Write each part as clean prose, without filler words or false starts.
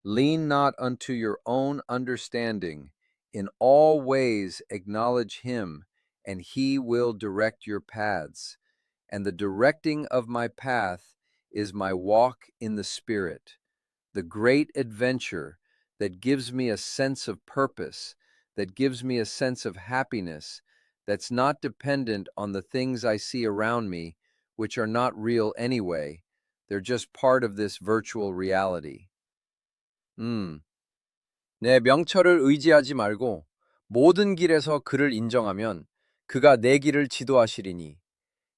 Lean not unto your own understanding. In all ways acknowledge him, and he will direct your paths. And the directing of my path is my walk in the Spirit, the great adventure that gives me a sense of purpose, that gives me a sense of happiness, that's not dependent on the things I see around me, which are not real anyway. They're just part of this virtual reality. 내 명철을 의지하지 말고 모든 길에서 그를 인정하면 그가 내 길을 지도하시리니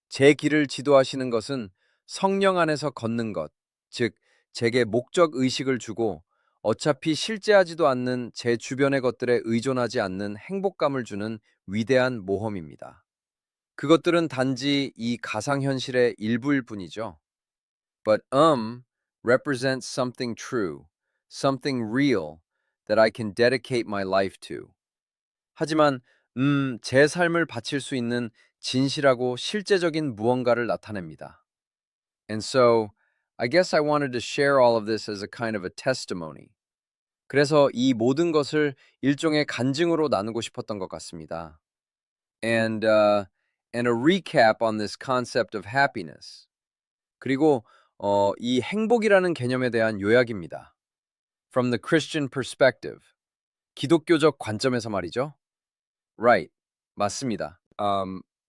제 길을 지도하시는 것은 성령 안에서 걷는 것, 즉 제게 목적 의식을 주고 어차피 실제하지도 않는 제 주변의 것들에 의존하지 않는 행복감을 주는 위대한 모험입니다. 그것들은 단지 이 가상현실의 일부일 뿐이죠. But represents something true, something real that I can dedicate my life to. 하지만 제 삶을 바칠 수 있는 진실하고 실제적인 무언가를 나타냅니다. And so, I guess I wanted to share all of this as a kind of a testimony. 그래서 이 모든 것을 일종의 간증으로 나누고 싶었던 것 같습니다. And a recap on this concept of happiness. 그리고 이 행복이라는 개념에 대한 요약입니다. From the Christian perspective. 기독교적 관점에서 말이죠. Right. 맞습니다.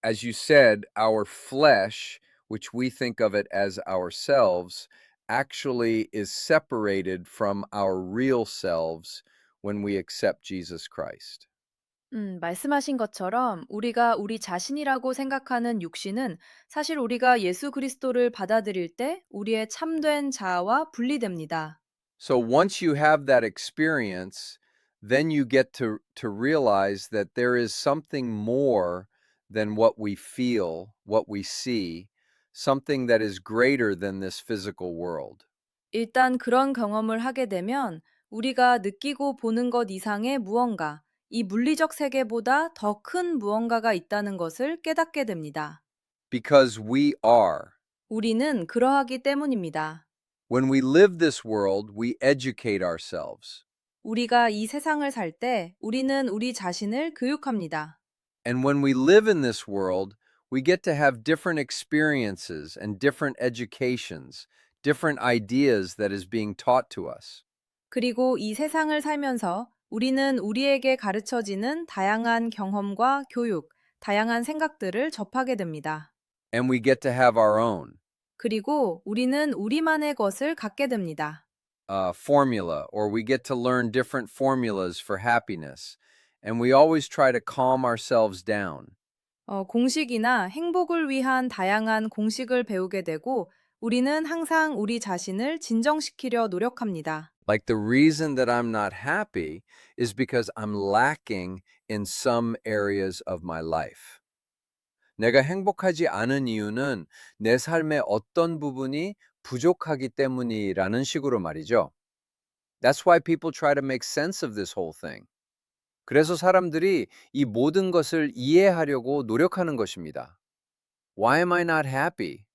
As you said, our flesh, which we think of it as ourselves, actually is separated from our real selves when we accept Jesus Christ. 말씀하신 것처럼 우리가 우리 자신이라고 생각하는 육신은 사실 우리가 예수 그리스도를 받아들일 때 우리의 참된 자아와 분리됩니다. So once you have that experience, then you get to realize that there is something more than what we feel, what we see, something that is greater than this physical world. 일단 그런 경험을 하게 되면 우리가 느끼고 보는 것 이상의 무언가, 이 물리적 세계보다 더 큰 무언가가 있다는 것을 깨닫게 됩니다. Because we are. 우리는 그러하기 때문입니다. When we live this world, we educate ourselves. 우리가 이 세상을 살 때 우리는 우리 자신을 교육합니다. And when we live in this world, we get to have different experiences and different educations, different ideas that is being taught to us. 그리고 이 세상을 살면서 우리는 우리에게 가르쳐지는 다양한 경험과 교육, 다양한 생각들을 접하게 됩니다. And we get to have our own 그리고 우리는 우리만의 것을 갖게 됩니다. formula, or we get to learn different formulas for happiness. And we always try to calm ourselves down. 공식이나 행복을 위한 다양한 공식을 배우게 되고 우리는 항상 우리 자신을 진정시키려 노력합니다. Like the reason that I'm not happy is because I'm lacking in some areas of my life. 내가 행복하지 않은 이유는 내 삶의 어떤 부분이 부족하기 때문이라는 식으로 말이죠. That's why people try to make sense of this whole thing. 그래서 사람들이 이 모든 것을 이해하려고 노력하는 것입니다. Why am I not happy?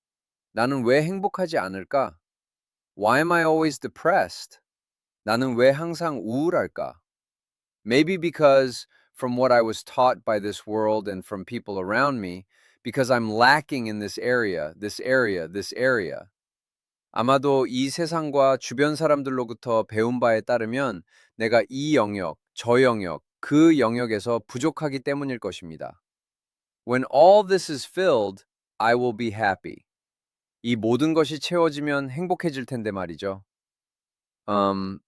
나는 왜 행복하지 않을까? Why am I always depressed? 나는 왜 항상 우울할까? Maybe because from what I was taught by this world and from people around me, because I'm lacking in this area, this area, this area. 아마도 이 세상과 주변 사람들로부터 배운 바에 따르면 내가 이 영역, 저 영역, 그 영역에서 부족하기 때문일 것입니다. When all this is filled, I will be happy. 이 모든 것이 채워지면 행복해질 텐데 말이죠. One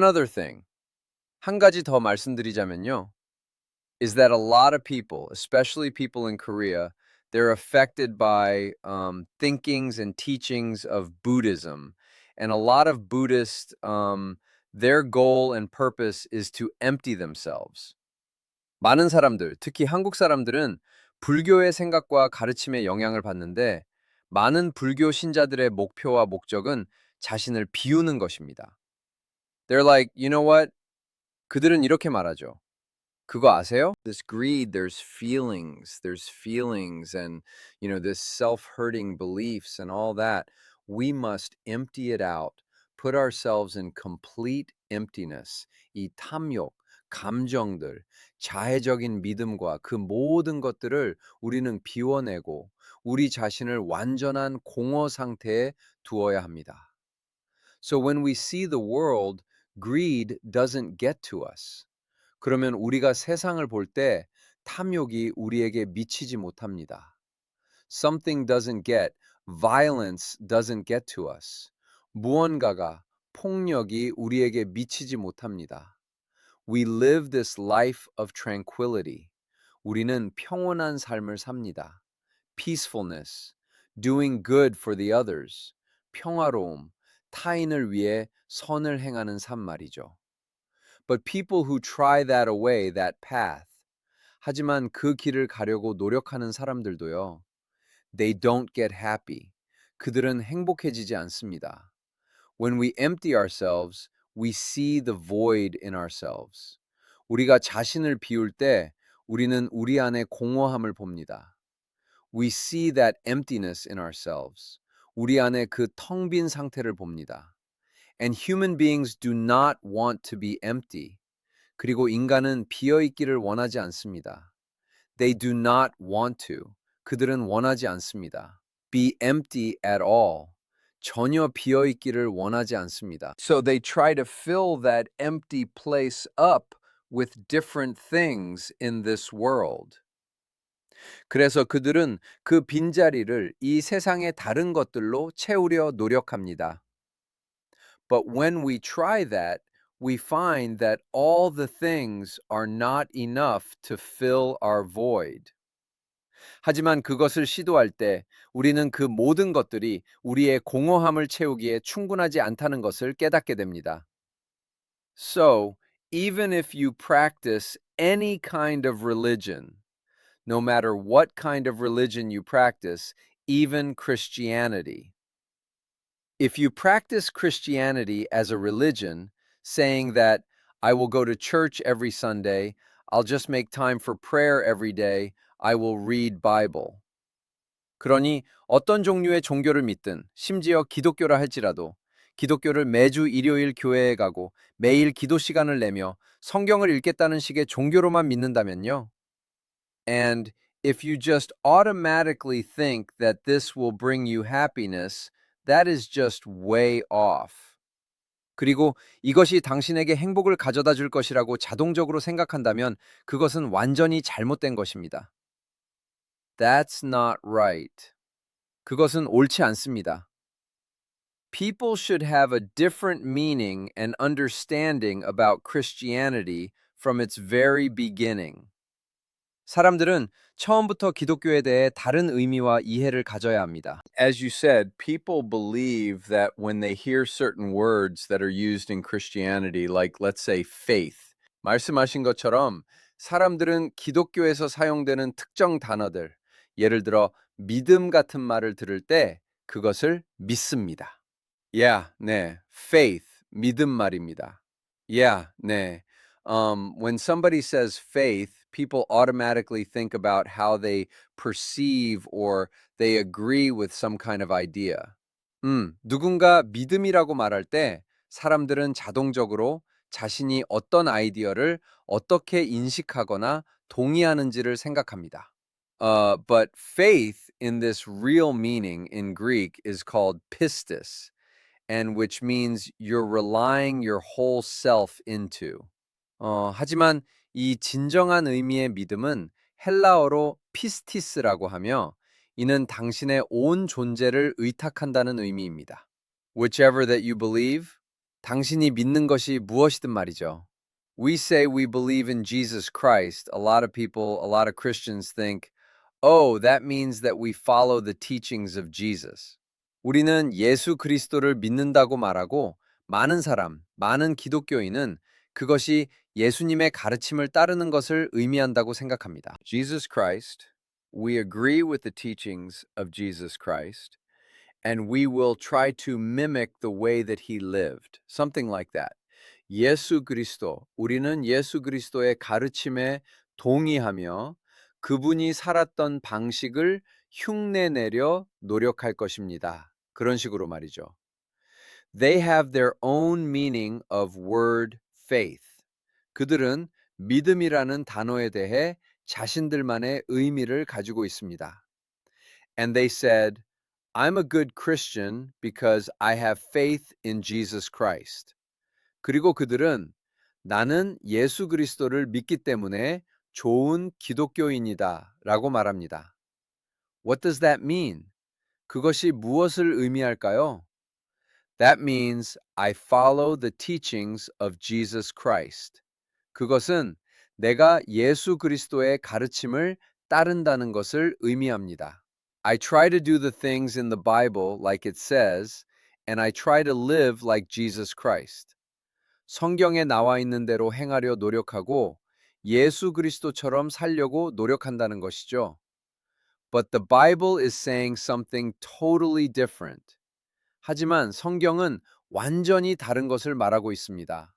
other thing. 한 가지 더 말씀드리자면요. Is that a lot of people, especially people in Korea, they're affected by thinkings and teachings of Buddhism. And a lot of Buddhists, their goal and purpose is to empty themselves. 많은 사람들, 특히 한국 사람들은 불교의 생각과 가르침에 영향을 받는데 많은 불교 신자들의 목표와 목적은 자신을 비우는 것입니다. They're like, you know what? 그들은 이렇게 말하죠. 그거 아세요? This greed, there's feelings and, this self-hurting beliefs and all that. We must empty it out, put ourselves in complete emptiness, 이 탐욕, 감정들, 자해적인 믿음과 그 모든 것들을 우리는 비워내고 우리 자신을 완전한 공허 상태에 두어야 합니다. So when we see the world, greed doesn't get to us. 그러면 우리가 세상을 볼 때 탐욕이 우리에게 미치지 못합니다. Something doesn't get, violence doesn't get to us. 무언가가, 폭력이 우리에게 미치지 못합니다. We live this life of tranquility. 우리는 평온한 삶을 삽니다. Peacefulness, doing good for the others, 평화로움, 타인을 위해 선을 행하는 삶 말이죠. But people who try that away, that path, 하지만 그 길을 가려고 노력하는 사람들도요, they don't get happy. 그들은 행복해지지 않습니다. When we empty ourselves, we see the void in ourselves. 우리가 자신을 비울 때 우리는 우리 안에 공허함을 봅니다. We see that emptiness in ourselves. 우리 안에 그 텅 빈 상태를 봅니다. And human beings do not want to be empty. 그리고 인간은 비어 있기를 원하지 않습니다. They do not want to. 그들은 원하지 않습니다. Be empty at all. 전혀 비어 있기를 원하지 않습니다. So they try to fill that empty place up with different things in this world. 그래서 그들은 그 빈자리를 이 세상의 다른 것들로 채우려 노력합니다. But when we try that, we find that all the things are not enough to fill our void. 하지만 그것을 시도할 때 우리는 그 모든 것들이 우리의 공허함을 채우기에 충분하지 않다는 것을 깨닫게 됩니다. So, even if you practice any kind of religion, no matter what kind of religion you practice, even Christianity, if you practice Christianity as a religion, saying that I will go to church every Sunday, I'll just make time for prayer every day, I will read Bible. 그러니 어떤 종류의 종교를 믿든 심지어 기독교라 할지라도 기독교를 매주 일요일 교회에 가고 매일 기도 시간을 내며 성경을 읽겠다는 식의 종교로만 믿는다면요. And if you just automatically think that this will bring you happiness, that is just way off. 그리고 이것이 당신에게 행복을 가져다 줄 것이라고 자동적으로 생각한다면 그것은 완전히 잘못된 것입니다. That's not right. 그것은 옳지 않습니다. People should have a different meaning and understanding about Christianity from its very beginning. 사람들은 처음부터 기독교에 대해 다른 의미와 이해를 가져야 합니다. As you said, people believe that when they hear certain words that are used in Christianity, like let's say faith, 말씀하신 것처럼 사람들은 기독교에서 사용되는 특정 단어들, 예를 들어 믿음 같은 말을 들을 때 그것을 믿습니다. Yeah, 네. Faith, 믿음 말입니다. Yeah, 네. When somebody says faith, people automatically think about how they perceive or they agree with some kind of idea. 누군가 믿음이라고 말할 때 사람들은 자동적으로 자신이 어떤 아이디어를 어떻게 인식하거나 동의하는지를 생각합니다. But faith in this real meaning in Greek is called pistis, and which means you're relying your whole self into. 하지만 이 진정한 의미의 믿음은 헬라어로 피스티스라고 하며 이는 당신의 온 존재를 의탁한다는 의미입니다. Whichever that you believe, 당신이 믿는 것이 무엇이든 말이죠. We say we believe in Jesus Christ. A lot of people, a lot of Christians think, oh, that means that we follow the teachings of Jesus. 우리는 예수 그리스도를 믿는다고 말하고 많은 사람, 많은 기독교인은 그것이 예수님의 가르침을 따르는 것을 의미한다고 생각합니다. Jesus Christ, we agree with the teachings of Jesus Christ, and we will try to mimic the way that he lived. Something like that. 예수 그리스도, 우리는 예수 그리스도의 가르침에 동의하며 그분이 살았던 방식을 흉내내려 노력할 것입니다. 그런 식으로 말이죠. They have their own meaning of word faith. 그들은 믿음이라는 단어에 대해 자신들만의 의미를 가지고 있습니다. And they said, I'm a good Christian because I have faith in Jesus Christ. 그리고 그들은 나는 예수 그리스도를 믿기 때문에 좋은 기독교인이다 라고 말합니다. What does that mean? 그것이 무엇을 의미할까요? That means I follow the teachings of Jesus Christ. 그것은 내가 예수 그리스도의 가르침을 따른다는 것을 의미합니다. I try to do the things in the Bible like it says, and I try to live like Jesus Christ. 성경에 나와 있는 대로 행하려 노력하고 예수 그리스도처럼 살려고 노력한다는 것이죠. But the Bible is saying something totally different. 하지만 성경은 완전히 다른 것을 말하고 있습니다.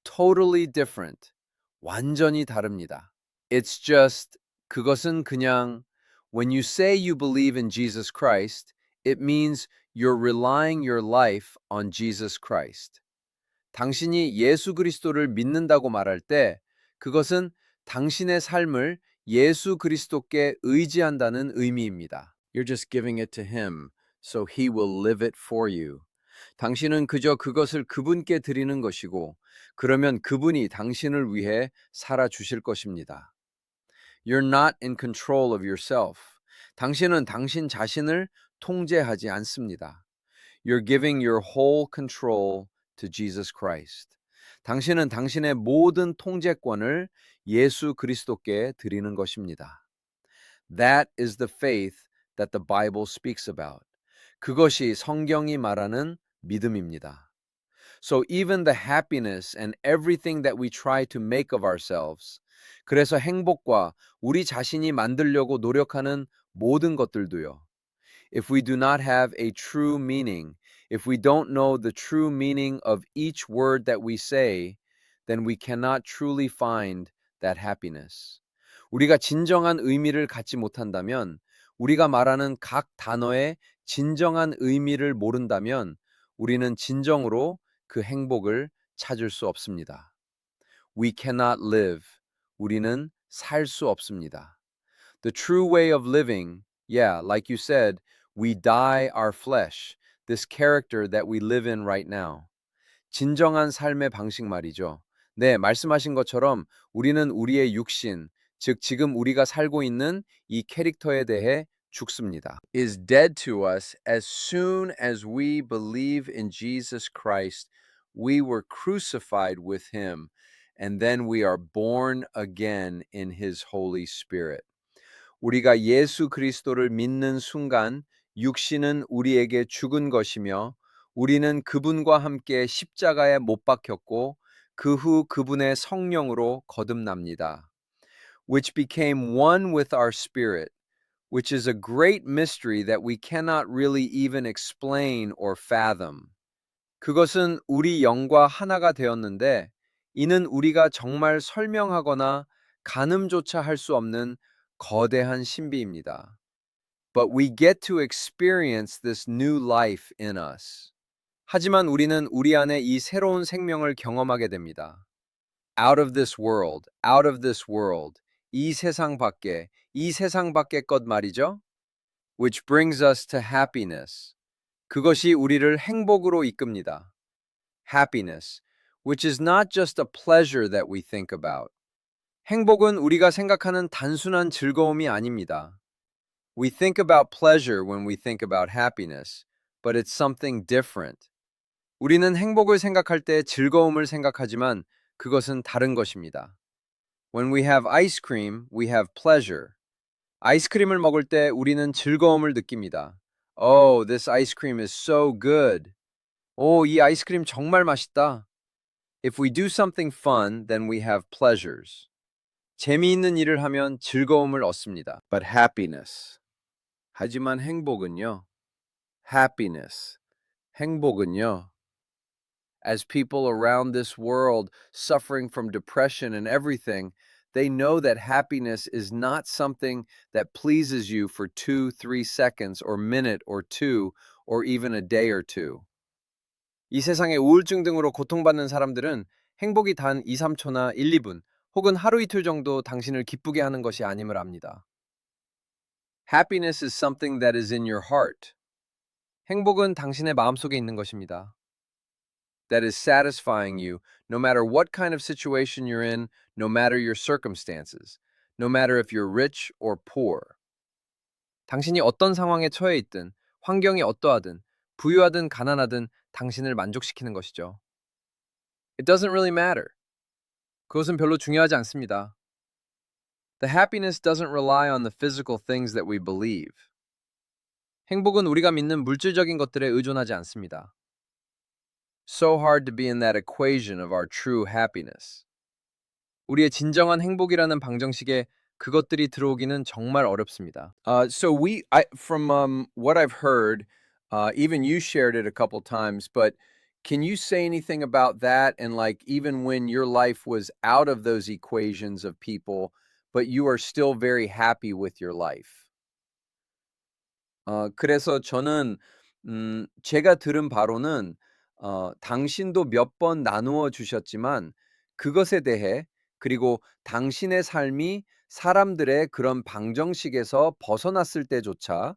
Totally different. 완전히 다릅니다. It's just, 그것은 그냥, when you say you believe in Jesus Christ, it means you're relying your life on Jesus Christ. 당신이 예수 그리스도를 믿는다고 말할 때, 그것은 당신의 삶을 예수 그리스도께 의지한다는 의미입니다. You're just giving it to him, so he will live it for you. 당신은 그저 그것을 그분께 드리는 것이고, 그러면 그분이 당신을 위해 살아주실 것입니다. You're not in control of yourself. 당신은 당신 자신을 통제하지 않습니다. You're giving your whole control to Jesus Christ. 당신은 당신의 모든 통제권을 예수 그리스도께 드리는 것입니다. That is the faith that the Bible speaks about. 그것이 성경이 말하는 믿음입니다. So even the happiness and everything that we try to make of ourselves, 그래서 행복과 우리 자신이 만들려고 노력하는 모든 것들도요. If we do not have a true meaning, if we don't know the true meaning of each word that we say, then we cannot truly find that happiness. 우리가 진정한 의미를 갖지 못한다면, 우리가 말하는 각 단어의 진정한 의미를 모른다면, 우리는 진정으로 그 행복을 찾을 수 없습니다. We cannot live. 우리는 살 수 없습니다. The true way of living, yeah, like you said, we die our flesh, this character that we live in right now. 진정한 삶의 방식 말이죠. 네, 말씀하신 것처럼 우리는 우리의 육신, 즉 지금 우리가 살고 있는 이 캐릭터에 대해 죽습니다. Is dead to us as soon as we believe in Jesus Christ. We were crucified with him, and then we are born again in his Holy Spirit. 우리가 예수 그리스도를 믿는 순간 육신은 우리에게 죽은 것이며 우리는 그분과 함께 십자가에 못 박혔고 그 후 그분의 성령으로 거듭납니다. Which became one with our spirit, which is a great mystery that we cannot really even explain or fathom. 그것은 우리 영과 하나가 되었는데 이는 우리가 정말 설명하거나 가늠조차 할 수 없는 거대한 신비입니다. But we get to experience this new life in us. 하지만 우리는 우리 안에 이 새로운 생명을 경험하게 됩니다. Out of this world, out of this world. 이 세상 밖의 것 말이죠. Which brings us to happiness. 그것이 우리를 행복으로 이끕니다. Happiness, which is not just a pleasure that we think about. 행복은 우리가 생각하는 단순한 즐거움이 아닙니다. We think about pleasure when we think about happiness, but it's something different. 우리는 행복을 생각할 때 즐거움을 생각하지만 그것은 다른 것입니다. When we have ice cream, we have pleasure. 아이스크림을 먹을 때 우리는 즐거움을 느낍니다. Oh, this ice cream is so good. 오, 이 아이스크림 정말 맛있다. If we do something fun, then we have pleasures. 재미있는 일을 하면 즐거움을 얻습니다. But happiness. 하지만 행복은요. Happiness. 행복은요. As people around this world suffering from depression and everything, they know that happiness is not something that pleases you for 2, 3 seconds or minute or two or even a day or two. 이 세상에 우울증 등으로 고통받는 사람들은 행복이 단 2, 3초나 1, 2분 혹은 하루 이틀 정도 당신을 기쁘게 하는 것이 아님을 압니다. Happiness is something that is in your heart, 행복은 당신의 마음속에 있는 것입니다. that is satisfying you, no matter what kind of situation you're in, no matter your circumstances, no matter if you're rich or poor. 당신이 어떤 상황에 처해 있든, 환경이 어떠하든, 부유하든 가난하든 당신을 만족시키는 것이죠. It doesn't really matter. 그것은 별로 중요하지 않습니다. The happiness doesn't rely on the physical things that we believe. 행복은 우리가 믿는 물질적인 것들에 의존하지 않습니다. So hard to be in that equation of our true happiness. 우리의 진정한 행복이라는 방정식에 그것들이 들어오기는 정말 어렵습니다. From what I've heard, even you shared it a couple times, but can you say anything about that? And like, even when your life was out of those equations of people, but you are still very happy with your life. 그래서 저는 제가 들은 바로는 당신도 몇 번 나누어 주셨지만 그것에 대해 그리고 당신의 삶이 사람들의 그런 방정식에서 벗어났을 때조차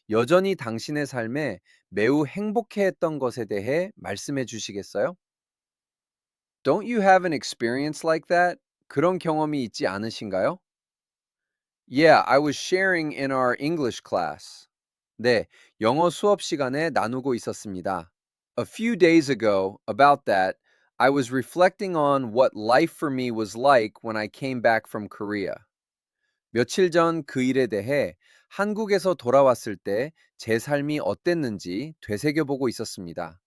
여전히 당신의 삶에 매우 행복해했던 것에 대해 말씀해 주시겠어요? Don't you have an experience like that? 그런 경험이 있지 않으신가요? Yeah, I was sharing in our English class. 네, 영어 수업 시간에 나누고 있었습니다. A few days ago, about that, I was reflecting on what life for me was like when I came back from Korea. 며칠 전 그 일에 대해 한국에서 돌아왔을 때 제 삶이 어땠는지 되새겨보고 있었습니다.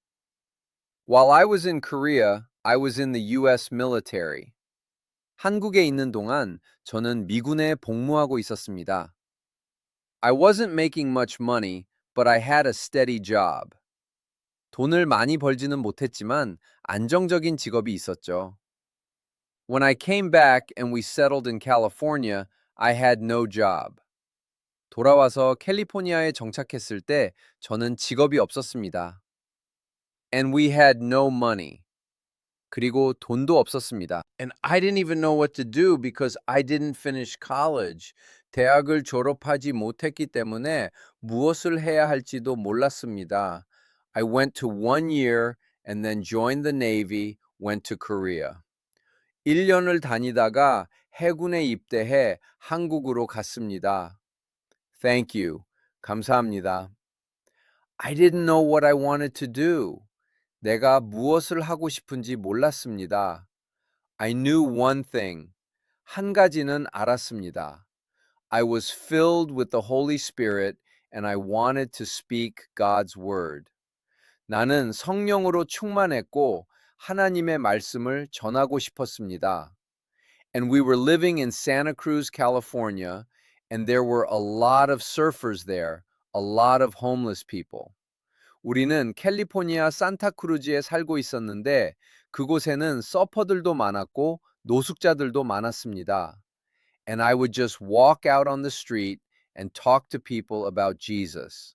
While I was in Korea, I was in the US military. 한국에 있는 동안 저는 미군에 복무하고 있었습니다. I wasn't making much money, but I had a steady job. 돈을 많이 벌지는 못했지만 안정적인 직업이 있었죠. When I came back and we settled in California, I had no job. 돌아와서 캘리포니아에 정착했을 때 저는 직업이 없었습니다. And we had no money. 그리고 돈도 없었습니다. And I didn't even know what to do because I didn't finish college. 대학을 졸업하지 못했기 때문에 무엇을 해야 할지도 몰랐습니다. I went to 1 year and then joined the Navy, went to Korea. 1년을 다니다가 해군에 입대해 한국으로 갔습니다. Thank you. 감사합니다. I didn't know what I wanted to do. 내가 무엇을 하고 싶은지 몰랐습니다. I knew one thing. 한 가지는 알았습니다. I was filled with the Holy Spirit and I wanted to speak God's word. 나는 성령으로 충만했고 하나님의 말씀을 전하고 싶었습니다. And we were living in Santa Cruz, California, and there were a lot of surfers there, a lot of homeless people. 우리는 캘리포니아 산타크루즈에 살고 있었는데 그곳에는 서퍼들도 많았고 노숙자들도 많았습니다. And I would just walk out on the street and talk to people about Jesus.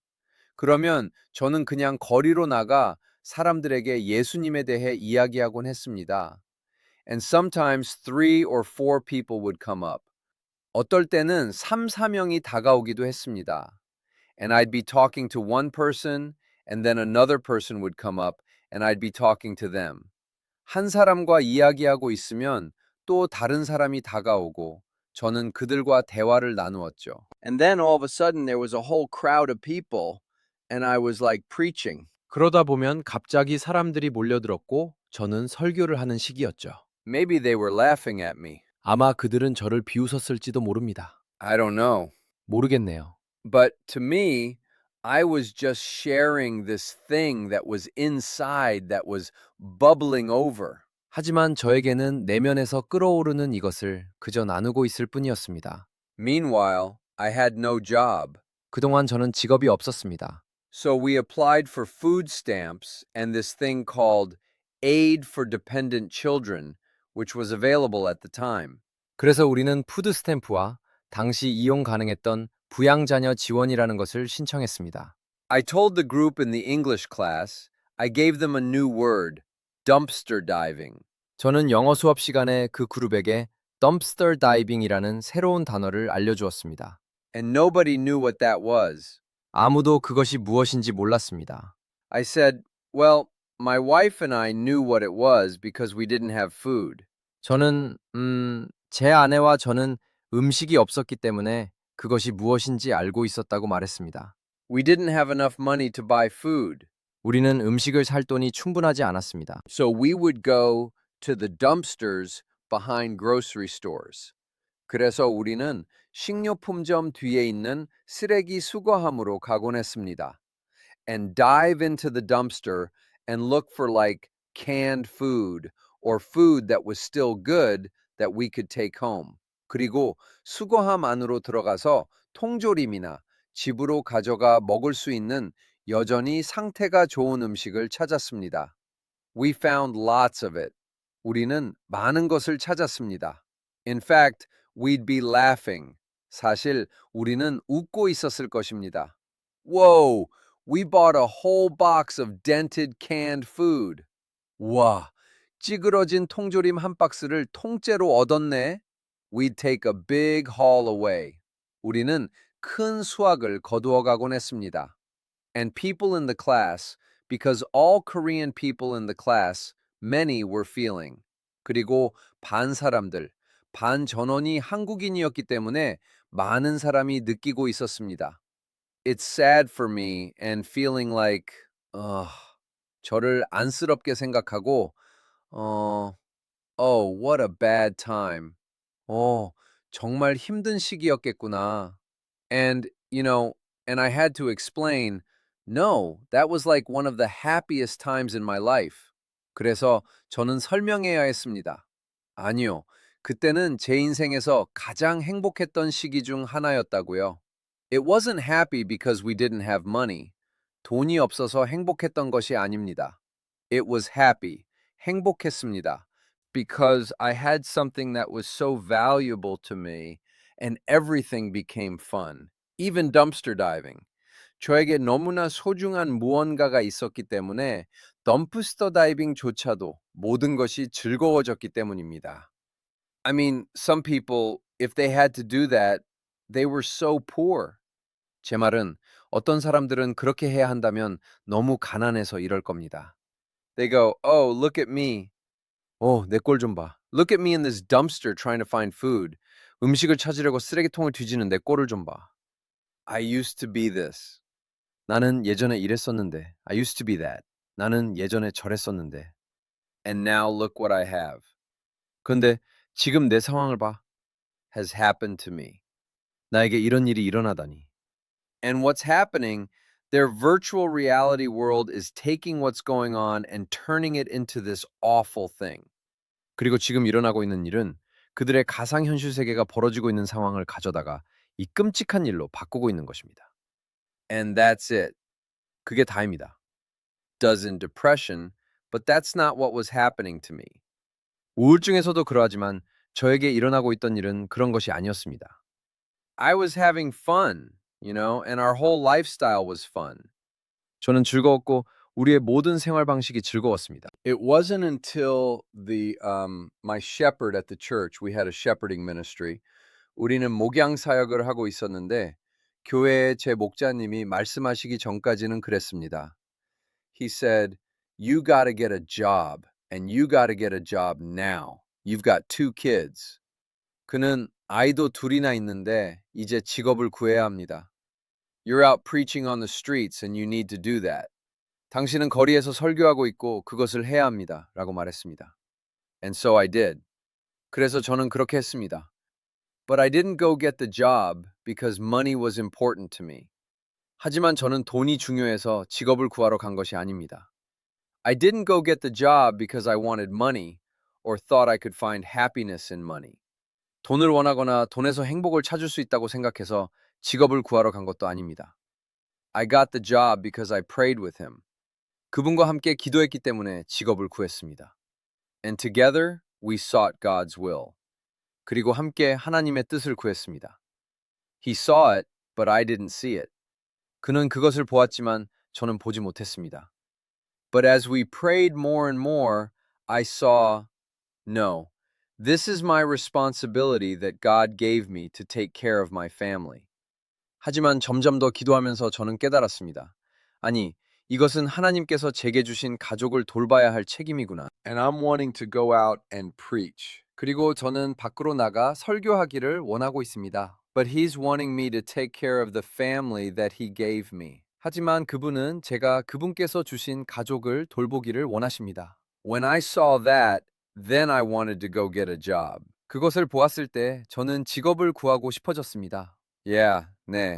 그러면 저는 그냥 거리로 나가 사람들에게 예수님에 대해 이야기하곤 했습니다. And sometimes 3 or 4 people would come up. 어떨 때는 3, 4명이 다가오기도 했습니다. And I'd be talking to one person and then another person would come up and I'd be talking to them. 한 사람과 이야기하고 있으면 또 다른 사람이 다가오고 저는 그들과 대화를 나누었죠. And then all of a sudden there was a whole crowd of people and I was like preaching. 그러다 보면 갑자기 사람들이 몰려들었고 저는 설교를 하는 시기였죠. Maybe they were laughing at me. 아마 그들은 저를 비웃었을지도 모릅니다. I don't know. 모르겠네요. But to me, I was just sharing this thing that was inside that was bubbling over. 하지만 저에게는 내면에서 끓어오르는 이것을 그저 나누고 있을 뿐이었습니다. Meanwhile, I had no job. 그동안 저는 직업이 없었습니다. So we applied for food stamps and this thing called Aid for Dependent Children, which was available at the time. 그래서 우리는 푸드 스탬프와 당시 이용 가능했던 부양자녀 지원이라는 것을 신청했습니다. I told the group in the English class, I gave them a new word, dumpster diving. 저는 영어 수업 시간에 그 그룹에게 dumpster diving이라는 새로운 단어를 알려주었습니다. And nobody knew what that was. 아무도 그것이 무엇인지 몰랐습니다. I said, well, my wife and I knew what it was because we didn't have food. 저는 제 아내와 저는 음식이 없었기 때문에 그것이 무엇인지 알고 있었다고 말했습니다. We didn't have enough money to buy food. 우리는 음식을 살 돈이 충분하지 않았습니다. So we would go to the dumpsters behind grocery stores. 그래서 우리는 식료품점 뒤에 있는 쓰레기 수거함으로 가곤 했습니다. And dive into the dumpster and look for like canned food or food that was still good that we could take home. 그리고 수거함 안으로 들어가서 통조림이나 집으로 가져가 먹을 수 있는 여전히 상태가 좋은 음식을 찾았습니다. We found lots of it. 우리는 많은 것을 찾았습니다. In fact, we'd be laughing. 사실 우리는 웃고 있었을 것입니다. Whoa, we bought a whole box of dented canned food. 와, 찌그러진 통조림 한 박스를 통째로 얻었네. We'd take a big haul away. 우리는 큰 수확을 거두어 가곤 했습니다. And people in the class, because all Korean people in the class, many were feeling. 그리고 반 사람들, 반 전원이 한국인이었기 때문에 많은 사람이 느끼고 있었습니다. It's sad for me and feeling like, 저를 안쓰럽게 생각하고, oh, what a bad time. 정말 힘든 시기였겠구나. And I had to explain, no, that was like one of the happiest times in my life. 그래서 저는 설명해야 했습니다. 아니요, 그때는 제 인생에서 가장 행복했던 시기 중 하나였다고요. It wasn't happy because we didn't have money. 돈이 없어서 행복했던 것이 아닙니다. It was happy. 행복했습니다. Because I had something that was so valuable to me and everything became fun. Even dumpster diving. 저에게 너무나 소중한 무언가가 있었기 때문에 덤프스터 다이빙조차도 모든 것이 즐거워졌기 때문입니다. I mean, some people, if they had to do that, they were so poor. 제 말은 어떤 사람들은 그렇게 해야 한다면 너무 가난해서 이럴 겁니다. They go, oh, look at me. 내 꼴 좀 봐. Look at me in this dumpster trying to find food. 음식을 찾으려고 쓰레기통을 뒤지는 내 꼴을 좀 봐. I used to be this. 나는 예전에 이랬었는데. I used to be that. 나는 예전에 저랬었는데. And now look what I have. 그런데 지금 내 상황을 봐. Has happened to me. 나에게 이런 일이 일어나다니. And what's happening, their virtual reality world is taking what's going on and turning it into this awful thing. 그리고 지금 일어나고 있는 일은 그들의 가상현실 세계가 벌어지고 있는 상황을 가져다가 이 끔찍한 일로 바꾸고 있는 것입니다. And that's it. 그게 다입니다. Does in depression, but that's not what was happening to me. 우울증에서도 그러하지만 저에게 일어나고 있던 일은 그런 것이 아니었습니다. I was having fun, and our whole lifestyle was fun. 저는 즐거웠고 우리의 모든 생활 방식이 즐거웠습니다. It wasn't until my shepherd at the church, we had a shepherding ministry. 우리는 목양 사역을 하고 있었는데 교회의 제 목자님이 말씀하시기 전까지는 그랬습니다. He said, "You got to get a job, and you got to get a job now. You've got 2 kids." 그는 아이도 둘이나 있는데 이제 직업을 구해야 합니다. You're out preaching on the streets and you need to do that. 당신은 거리에서 설교하고 있고 그것을 해야 합니다. 라고 말했습니다. And so I did. 그래서 저는 그렇게 했습니다. But I didn't go get the job because money was important to me. 하지만 저는 돈이 중요해서 직업을 구하러 간 것이 아닙니다. I didn't go get the job because I wanted money or thought I could find happiness in money. 돈을 원하거나 돈에서 행복을 찾을 수 있다고 생각해서 직업을 구하러 간 것도 아닙니다. I got the job because I prayed with him. 그분과 함께 기도했기 때문에 직업을 구했습니다. And together we sought God's will. 그리고 함께 하나님의 뜻을 구했습니다. He saw it, but I didn't see it. 그는 그것을 보았지만 저는 보지 못했습니다. But as we prayed more and more, I saw, no, this is my responsibility that God gave me to take care of my family. 하지만 점점 더 기도하면서 저는 깨달았습니다. 아니, 이것은 하나님께서 제게 주신 가족을 돌봐야 할 책임이구나. And I'm wanting to go out and preach. 그리고 저는 밖으로 나가 설교하기를 원하고 있습니다. But he's wanting me to take care of the family that he gave me. 하지만 그분은 제가 그분께서 주신 가족을 돌보기를 원하십니다. When I saw that, then I wanted to go get a job. 그것을 보았을 때 저는 직업을 구하고 싶어졌습니다. Yeah, 네.